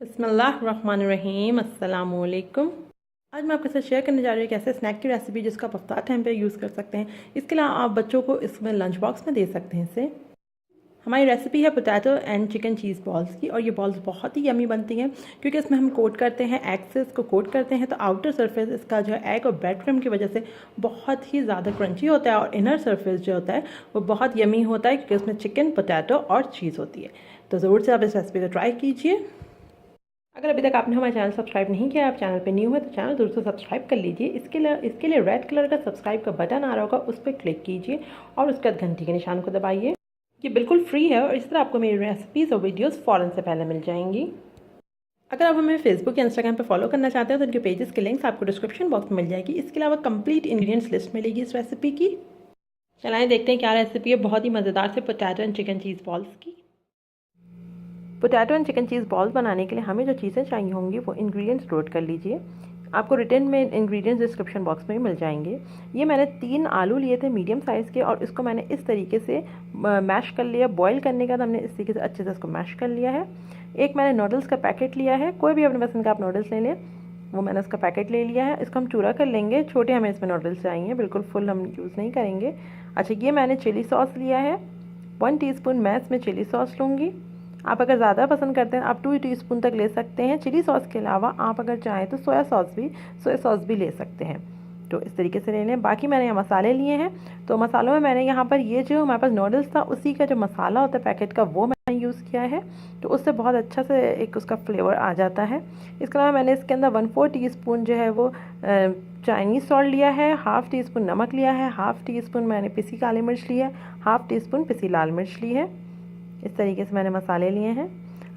बिस्मिल्लाहिर्रहमानिर्रहीम, अस्सलामुअलैकुम। आज मैं आपके साथ शेयर करने जा रही हूँ एक ऐसे स्नैक की रेसिपी जिसका आप अफ्तार टाइम पे यूज़ कर सकते हैं। इसके अलावा आप बच्चों को इसमें लंच बॉक्स में दे सकते हैं इसे। हमारी रेसिपी है potato and chicken cheese balls की, और ये बॉल्स बहुत ही यमी बनती हैं क्योंकि इसमें हम कोट करते हैं एग से। इसको कोट करते हैं तो आउटर सरफेस इसका जो है एग और ब्रेड क्रम्ब की वजह से बहुत ही ज़्यादा क्रंची होता है, और इनर सरफेस जो होता है वो बहुत यमी होता है क्योंकि उसमें चिकन, पोटैटो और चीज़ होती है। तो ज़रूर से आप इस रेसिपी को ट्राई कीजिए। अगर अभी तक आपने हमारा चैनल सब्सक्राइब नहीं किया, आप चैनल पे न्यू है तो चैनल जरूर से सब्सक्राइब कर लीजिए। इसके लिए रेड कलर का सब्सक्राइब का बटन आ रहा होगा, उस पर क्लिक कीजिए और उसके बाद घंटी के निशान को दबाइए। ये बिल्कुल फ्री है और इस तरह आपको मेरी रेसिपीज़ और वीडियोज़ फ़ौरन से पहले मिल जाएंगी। अगर आप हमें फेसबुक या इंस्टाग्राम पर फॉलो करना चाहते हैं तो उनके पेजेस के लिंक्स आपको डिस्क्रिप्शन बॉक्स में मिल जाएगी। इसके अलावा कंप्लीट इंग्रेडिएंट्स लिस्ट मिलेगी इस रेसिपी की। चलाएं देखते हैं क्या रेसिपी है बहुत ही मज़ेदार से potato and chicken cheese balls की। Potato and chicken cheese balls बनाने के लिए हमें जो चीज़ें चाहिए होंगी वो इंग्रेडिएंट्स नोट कर लीजिए। आपको रिटर्न में इंग्रेडिएंट्स डिस्क्रिप्शन बॉक्स में मिल जाएंगे। ये मैंने 3 आलू लिए थे मीडियम साइज़ के, और इसको मैंने इस तरीके से मैश कर लिया। बॉईल करने के बाद हमने इस तरीके से अच्छे से इसको मैश कर लिया है। एक मैंने नूडल्स का पैकेट लिया है, कोई भी अपने पसंद का आप नूडल्स ले लें, वो मैंने उसका पैकेट ले लिया है। इसको हम चूरा कर लेंगे, छोटे हमें इसमें नूडल्स चाहिए, बिल्कुल फुल हम यूज़ नहीं करेंगे। अच्छा, ये मैंने चिली सॉस लिया है, 1 टीस्पून मैं इसमें चिली सॉस लूँगी। आप अगर ज़्यादा पसंद करते हैं आप 2 टीस्पून तक ले सकते हैं। चिली सॉस के अलावा आप अगर चाहें तो सोया सॉस भी ले सकते हैं। तो इस तरीके से ले लें। बाकी मैंने यहाँ मसाले लिए हैं, तो मसालों में मैंने यहाँ पर ये जो हमारे पास नूडल्स था उसी का जो मसाला होता है पैकेट का, वो मैंने यूज़ किया है। तो उससे बहुत अच्छा से एक उसका फ्लेवर आ जाता है। इसके अलावा मैंने इसके अंदर 1/4 टीस्पून जो है वो चाइनीज़ सॉल्ट लिया है, हाफ़ टीस्पून नमक लिया है, हाफ़ टीस्पून मैंने पिसी काली मिर्च ली है, हाफ़ टीस्पून पिसी लाल मिर्च ली है। इस तरीके से मैंने मसाले लिए हैं।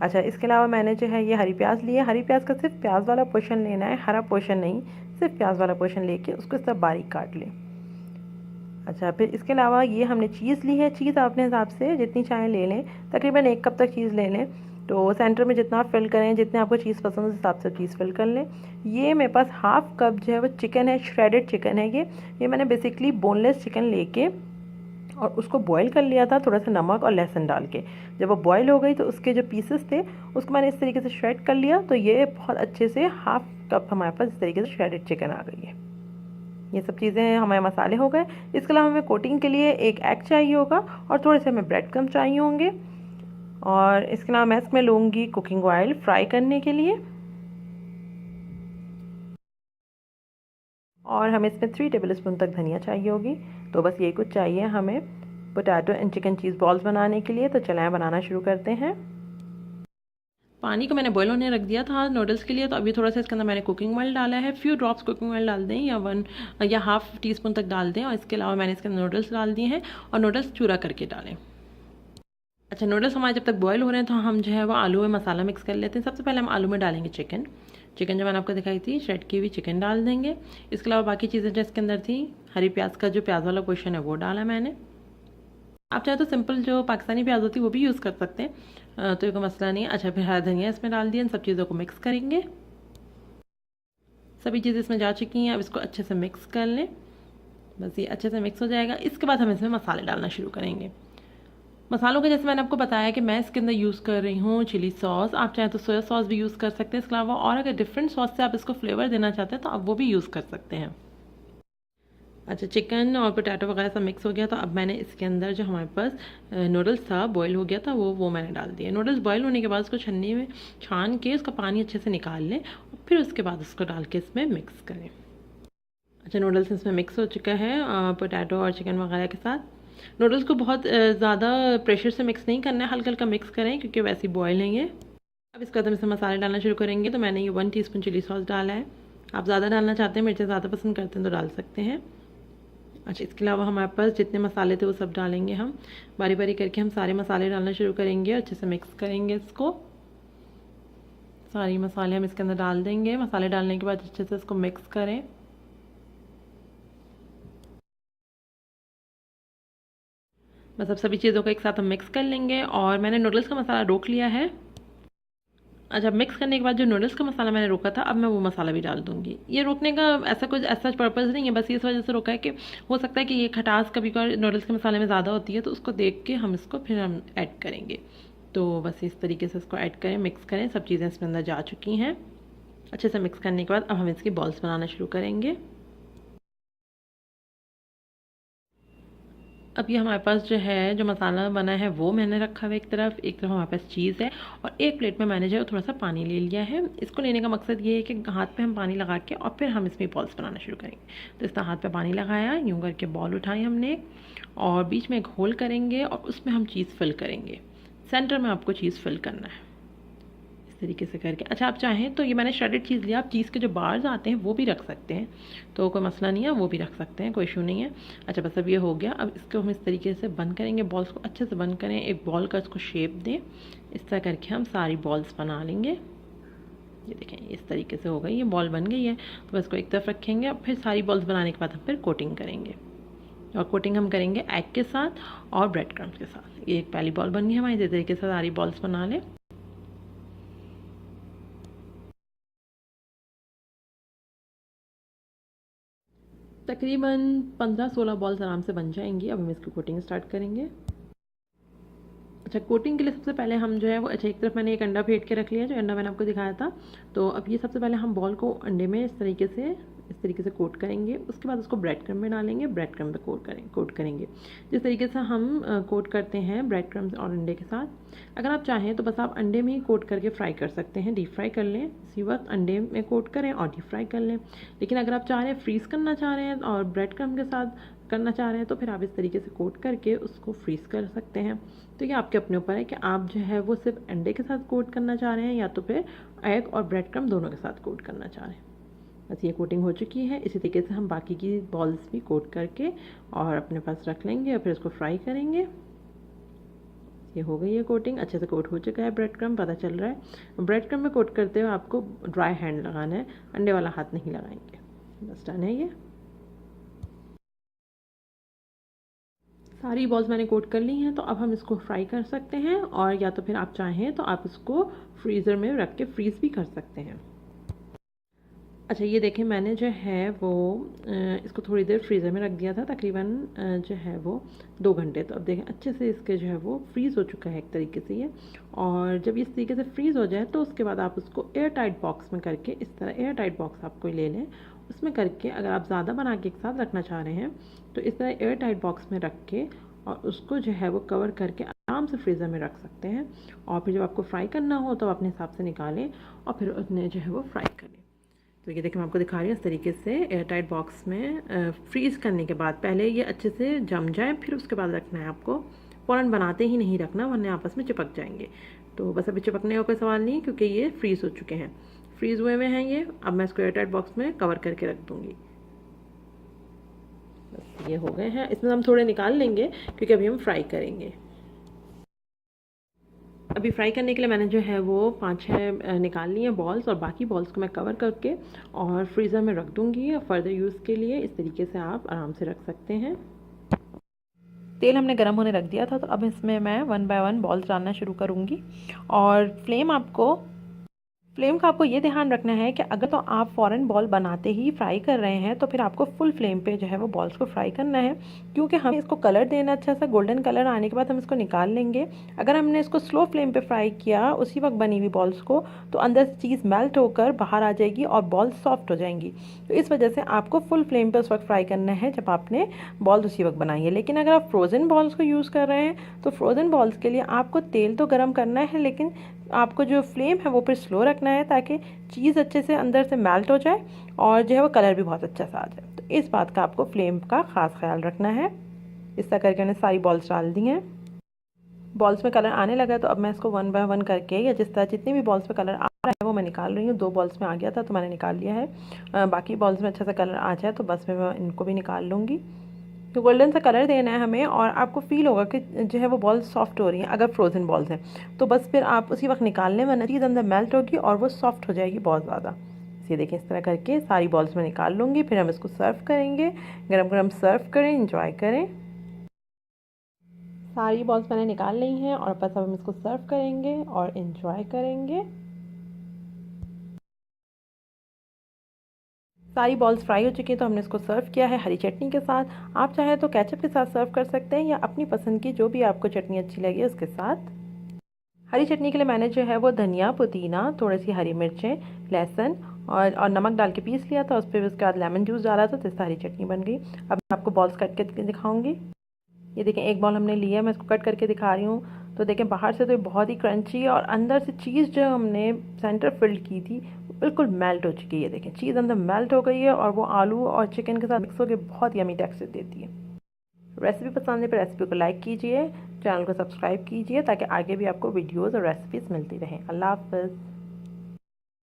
अच्छा, इसके अलावा मैंने जो है ये हरी प्याज लिया है। हरी प्याज का सिर्फ प्याज वाला पोर्शन लेना है, हरा पोर्शन नहीं, सिर्फ प्याज वाला पोर्शन लेके उसको सब बारीक काट लें। अच्छा, फिर इसके अलावा ये हमने चीज़ ली है। चीज़ आप अपने हिसाब से जितनी चाहें ले लें, तकरीबन 1 कप तक चीज़ ले लें। तो सेंटर में जितना आप फिल करें, जितने आपको चीज़ पसंद है उस हिसाब से चीज़ फिल कर लें। ये मेरे पास हाफ़ कप जो है वो चिकन है, श्रेडेड चिकन है ये मैंने बेसिकली बोनलेस चिकन लेके और उसको बॉईल कर लिया था थोड़ा सा नमक और लहसुन डाल के। जब वो बॉईल हो गई तो उसके जो पीसेस थे उसको मैंने इस तरीके से श्रेड कर लिया। तो ये बहुत अच्छे से हाफ़ कप हमारे पास इस तरीके से श्रेडेड चिकन आ गई है। ये सब चीज़ें हमारे मसाले हो गए। इसके अलावा हमें कोटिंग के लिए एक एग चाहिए होगा और थोड़े से हमें ब्रेड क्रम्ब चाहिए होंगे। और इसके अलावा मैं इसमें लूँगी कुकिंग ऑयल फ्राई करने के लिए, और हमें इसमें 3 टेबल स्पून तक धनिया चाहिए होगी। तो बस यही कुछ चाहिए हमें potato and chicken cheese balls बनाने के लिए। तो चलाएं बनाना शुरू करते हैं। पानी को मैंने बॉयल होने रख दिया था नूडल्स के लिए, तो अभी थोड़ा सा इसके अंदर मैंने कुकिंग ऑयल डाला है। फ्यू ड्रॉप्स कुकिंग ऑयल डाल दें, या हाफ़ टीस्पून तक डाल दें। और इसके अलावा मैंने इसके अंदर नूडल्स डाल दिए हैं, और नूडल्स चूरा करके डालें। अच्छा, नूडल्स हमारे जब तक बॉयल हो रहे हैं तो हम जो है वो आलू में मसाला मिक्स कर लेते हैं। सबसे पहले हम आलू में डालेंगे चिकन जो मैंने आपको दिखाई थी, श्रेड की हुई चिकन डाल देंगे। इसके अलावा बाकी चीज़ें जो इसके अंदर थी, हरी प्याज का जो प्याज वाला पोर्शन है वो डाला मैंने। आप चाहे तो सिंपल जो पाकिस्तानी प्याज होती है वो भी यूज़ कर सकते हैं, तो कोई मसला नहीं है। अच्छा, फिर हरा धनिया इसमें डाल दिया। इन सब चीज़ों को मिक्स करेंगे। सभी चीज़ें इसमें जा चुकी हैं, अब इसको अच्छे से मिक्स कर लें। बस ये अच्छे से मिक्स हो जाएगा। इसके बाद हम इसमें मसाले डालना शुरू करेंगे। मसालों का जैसे मैंने आपको बताया कि मैं इसके अंदर यूज़ कर रही हूँ चिली सॉस। आप चाहें तो सोया सॉस भी यूज़ कर सकते हैं इसके अलावा, और अगर डिफरेंट सॉस से आप इसको फ्लेवर देना चाहते हैं तो आप वो भी यूज़ कर सकते हैं। अच्छा, चिकन और पोटैटो वगैरह सब मिक्स हो गया, तो अब मैंने इसके अंदर जो हमारे पास नूडल्स था बॉईल हो गया था वो मैंने डाल दिया। नूडल्स बॉईल होने के बाद उसको छन्नी में छान के उसका पानी अच्छे से निकाल लें, और फिर उसके बाद उसको डाल के इसमें मिक्स करें। अच्छा, नूडल्स इसमें मिक्स हो चुका है पोटैटो और चिकन वगैरह के साथ। नूडल्स को बहुत ज़्यादा प्रेशर से मिक्स नहीं करना है, हल्का हल्का मिक्स करें क्योंकि वैसे ही बॉयल नहीं है। अब इसके बाद हम इसमें मसाले डालना शुरू करेंगे। तो मैंने ये 1 टीस्पून चिली सॉस डाला है। आप ज़्यादा डालना चाहते हैं, मिर्चें ज़्यादा पसंद करते हैं तो डाल सकते हैं। अच्छा, इसके अलावा हमारे पास जितने मसाले थे वो सब डालेंगे हम। बारी बारी करके हम सारे मसाले डालना शुरू करेंगे, अच्छे से मिक्स करेंगे इसको। सारी मसाले हम इसके अंदर डाल देंगे। मसाले डालने के बाद अच्छे से इसको मिक्स करें। बस अब सभी चीज़ों को एक साथ हम मिक्स कर लेंगे, और मैंने नूडल्स का मसाला रोक लिया है। अच्छा, मिक्स करने के बाद जो नूडल्स का मसाला मैंने रोका था, अब मैं वो मसाला भी डाल दूँगी। ये रोकने का ऐसा कुछ ऐसा पर्पज़ नहीं है, बस इस वजह से रोका है कि हो सकता है कि ये खटास कभी कभार नूडल्स के मसाले में ज़्यादा होती है, तो उसको देख के हम इसको फिर हम ऐड करेंगे। तो बस इस तरीके से इसको ऐड करें, मिक्स करें, सब चीज़ें इसमें अंदर जा चुकी हैं। अच्छे से मिक्स करने के बाद अब हम इसकी बॉल्स बनाना शुरू करेंगे। अब ये हमारे पास जो है, जो मसाला बना है वो मैंने रखा हुआ एक तरफ हमारे पास चीज़ है, और एक प्लेट में मैंने जो है थोड़ा सा पानी ले लिया है। इसको लेने का मकसद ये है कि हाथ पे हम पानी लगा के और फिर हम इसमें बॉल्स बनाना शुरू करेंगे। तो इस तरह हाथ पे पानी लगाया, यूँ करके बॉल उठाई हमने और बीच में एक होल करेंगे और उसमें हम चीज़ फिल करेंगे। सेंटर में आपको चीज़ फिल करना है इस तरीके से करके। अच्छा, आप चाहें तो ये मैंने श्रेडेड चीज़ लिया, आप चीज़ के जो बार्स आते हैं वो भी रख सकते हैं, तो कोई मसला नहीं है, वो भी रख सकते हैं, कोई इशू नहीं है। अच्छा, बस अब ये हो गया। अब इसको हम इस तरीके से बंद करेंगे, बॉल्स को अच्छे से बंद करें, एक बॉल का इसको शेप दें। इस तरह करके हम सारी बॉल्स बना लेंगे। ये देखें, इस तरीके से हो गई, ये बॉल बन गई है। तो बस को एक तरफ रखेंगे, अब फिर सारी बॉल्स बनाने के बाद हम फिर कोटिंग करेंगे, और कोटिंग हम करेंगे एग के साथ और ब्रेड क्रम्स के साथ। ये एक पहली बॉल बन गई हमारी। इस तरीके से सारी बॉल्स बना लें। तकरीबन 15-16 बॉल्स आराम से बन जाएंगी। अब हम इसकी कोटिंग स्टार्ट करेंगे। अच्छा, कोटिंग के लिए सबसे पहले हम जो है वो, अच्छा, एक तरफ मैंने एक अंडा फेंट के रख लिया, जो अंडा मैंने आपको दिखाया था। तो अब ये सबसे पहले हम बॉल को अंडे में इस तरीके से कोट करेंगे। उसके बाद उसको ब्रेड क्रम्ब में डालेंगे, ब्रेड क्रम्ब पे कोट करेंगे। जिस तरीके से हम कोट करते हैं ब्रेड क्रम्ब और अंडे के साथ। अगर आप चाहें तो बस आप अंडे में ही कोट करके फ्राई कर सकते हैं, डीप फ्राई कर लें। इसी वक्त अंडे में कोट करें और डीप फ्राई कर लें। लेकिन अगर आप चाह रहे हैं, फ्रीज़ करना चाह रहे हैं और ब्रेड क्रम्ब के साथ करना चाह रहे हैं, तो फिर आप इस तरीके से कोट करके उसको फ्रीज़ कर सकते हैं। तो ये आपके अपने ऊपर है कि आप जो है वो सिर्फ अंडे के साथ कोट करना चाह रहे हैं या तो फिर एग और ब्रेड क्रम्ब दोनों के साथ कोट करना चाह रहे हैं। बस ये कोटिंग हो चुकी है। इसी तरीके से हम बाकी की बॉल्स भी कोट करके और अपने पास रख लेंगे और फिर इसको फ्राई करेंगे। ये हो गई है कोटिंग, अच्छे से कोट हो चुका है ब्रेड क्रम्ब, पता चल रहा है। ब्रेड क्रम्ब में कोट करते हुए आपको ड्राई हैंड लगाना है, अंडे वाला हाथ नहीं लगाएंगे। बस डन है ये। सारी बॉल्स मैंने कोट कर ली हैं, तो अब हम इसको फ्राई कर सकते हैं, और या तो फिर आप चाहें तो आप इसको फ्रीज़र में रख के फ्रीज़ भी कर सकते हैं। अच्छा, ये देखें, मैंने जो है वो इसको थोड़ी देर फ्रीज़र में रख दिया था, तकरीबन जो है वो 2 घंटे। तो अब देखें अच्छे से इसके जो है वो फ्रीज़ हो चुका है एक तरीके से ये। और जब इस तरीके से फ्रीज़ हो जाए तो उसके बाद आप उसको एयर टाइट बॉक्स में करके, इस तरह एयर टाइट बॉक्स आप कोई ले लें, उसमें करके, अगर आप ज़्यादा बना के एक साथ रखना चाह रहे हैं तो इस तरह एयर टाइट बॉक्स में रख के और उसको जो है वो कवर करके आराम से फ्रीज़र में रख सकते हैं। और फिर जब आपको फ्राई करना हो तो अपने हिसाब से निकालें और फिर उसने जो है वो फ्राई करें। तो ये देखिए, मैं आपको दिखा रही हूँ इस तरीके से एयर टाइट बॉक्स में फ्रीज़ करने के बाद पहले ये अच्छे से जम जाए, फिर उसके बाद रखना है आपको। फ़ौरन बनाते ही नहीं रखना, वरना आपस में चिपक जाएंगे। तो बस अभी चिपकने का कोई सवाल नहीं, क्योंकि ये फ्रीज़ हो चुके हैं, फ्रीज़ हुए हुए हैं ये। अब मैं इसको एयर टाइट बॉक्स में कवर करके रख दूँगी। बस ये हो गए हैं। इसमें हम थोड़े निकाल लेंगे क्योंकि अभी हम फ्राई करेंगे। अभी फ्राई करने के लिए मैंने जो है वो 5-6 निकाल ली हैं बॉल्स, और बाकी बॉल्स को मैं कवर करके और फ्रीज़र में रख दूँगी फर्दर यूज़ के लिए। इस तरीके से आप आराम से रख सकते हैं। तेल हमने गर्म होने रख दिया था, तो अब इसमें मैं 1 बाय 1 बॉल्स डालना शुरू करूँगी। और फ्लेम का आपको ये ध्यान रखना है कि अगर तो आप फ़ौरन बॉल बनाते ही फ्राई कर रहे हैं तो फिर आपको फुल फ्लेम पे जो है वो बॉल्स को फ्राई करना है, क्योंकि हमें इसको कलर देना, अच्छा सा गोल्डन कलर आने के बाद हम इसको निकाल लेंगे। अगर हमने इसको स्लो फ्लेम पे फ्राई किया उसी वक्त बनी हुई बॉल्स को, तो अंदर से चीज़ मेल्ट होकर बाहर आ जाएगी और बॉल्स सॉफ्ट हो जाएंगी। तो इस वजह से आपको फुल फ्लेम पे उस वक्त फ्राई करना है जब आपने बॉल्स उसी वक्त बनाई है। लेकिन अगर आप फ्रोज़न बॉल्स को यूज़ कर रहे हैं तो फ्रोज़न बॉल्स के लिए आपको तेल तो गर्म करना है, लेकिन आपको जो फ्लेम है वो फिर स्लो रखना है, ताकि चीज़ अच्छे से अंदर से मेल्ट हो जाए और जो है वो कलर भी बहुत अच्छा सा आ जाए। तो इस बात का आपको फ्लेम का ख़ास ख्याल रखना है। इस तरह करके मैंने सारी बॉल्स डाल दी हैं। बॉल्स में कलर आने लगा, तो अब मैं इसको 1 बाय 1 करके, या जिस तरह जितनी भी बॉल्स में कलर आ रहा है वो मैं निकाल रही हूँ। 2 बॉल्स में आ गया था तो मैंने निकाल लिया है। बाकी बॉल्स में अच्छा सा कलर आ जाए तो बस मैं इनको भी निकाल लूँगी। तो गोल्डन सा कलर देना है हमें, और आपको फील होगा कि जो है वो बॉल्स सॉफ्ट हो रही हैं। अगर फ्रोज़न बॉल्स हैं तो बस फिर आप उसी वक्त निकाल लें, वरना चीज़ अंदर मेल्ट होगी और वो सॉफ्ट हो जाएगी बहुत ज़्यादा। ये देखिए, इस तरह करके सारी बॉल्स में निकाल लूँगी। फिर हम इसको सर्व करेंगे, गरम गरम सर्व करें, इंजॉय करें। सारी बॉल्स मैंने निकाल ली हैं और बस अब हम इसको सर्व करेंगे और इंजॉय करेंगे। सारी बॉल्स फ्राई हो चुकी हैं, तो हमने इसको सर्व किया है हरी चटनी के साथ। आप चाहे तो केचप के साथ सर्व कर सकते हैं, या अपनी पसंद की जो भी आपको चटनी अच्छी लगे उसके साथ। हरी चटनी के लिए मैंने जो है वो धनिया, पुदीना, थोड़ी सी हरी मिर्चें, लहसुन और नमक डाल के पीस लिया था। उस पर उसके बाद लेमन जूस डाला था, तो इससे हरी चटनी बन गई। अब मैं आपको बॉल्स कट करके दिखाऊंगी। ये देखें, एक बॉल हमने लिया है, मैं इसको कट करके दिखा रही हूँ। तो देखें, बाहर से तो बहुत ही क्रंची और अंदर से चीज़ जो हमने सेंटर फिल्ड की थी बिल्कुल मेल्ट हो चुकी है। देखें, चीज़ अंदर मेल्ट हो गई है और वो आलू और चिकन के साथ मिक्स होकर बहुत यमी टेक्सचर देती है। रेसिपी पसंद है तो रेसिपी को लाइक कीजिए, चैनल को सब्सक्राइब कीजिए ताकि आगे भी आपको वीडियोज़ और रेसिपीज़ मिलती रहें। अल्लाह हाफ़िज़।